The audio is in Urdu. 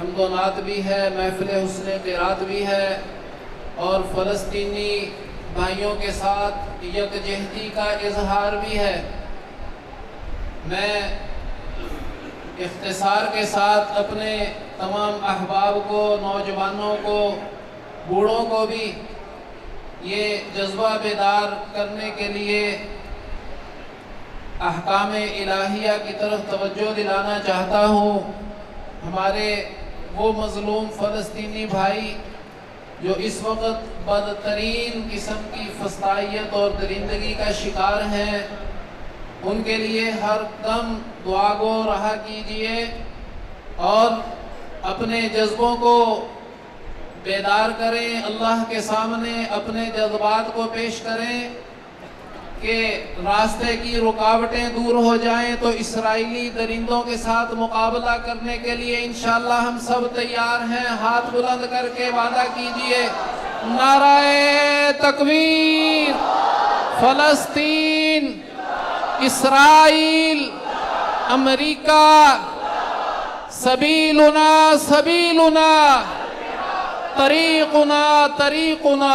حمد و نعت بھی ہے، محفل حسن قرات بھی ہے، اور فلسطینی بھائیوں کے ساتھ یکجہتی کا اظہار بھی ہے۔ میں اختصار کے ساتھ اپنے تمام احباب کو، نوجوانوں کو، بوڑھوں کو بھی یہ جذبہ بیدار کرنے کے لیے احکام الہیہ کی طرف توجہ دلانا چاہتا ہوں۔ ہمارے وہ مظلوم فلسطینی بھائی جو اس وقت بدترین قسم کی فسطائیت اور درندگی کا شکار ہیں، ان کے لیے ہر دم دعا گو رہا کیجئے اور اپنے جذبوں کو بیدار کریں، اللہ کے سامنے اپنے جذبات کو پیش کریں کہ راستے کی رکاوٹیں دور ہو جائیں تو اسرائیلی درندوں کے ساتھ مقابلہ کرنے کے لیے انشاءاللہ ہم سب تیار ہیں۔ ہاتھ بلند کر کے وعدہ کیجئے، نعرہ تکبیر، فلسطین، اسرائیل، امریکہ، سبیلنا سبیلنا، طریقنا طریقنا۔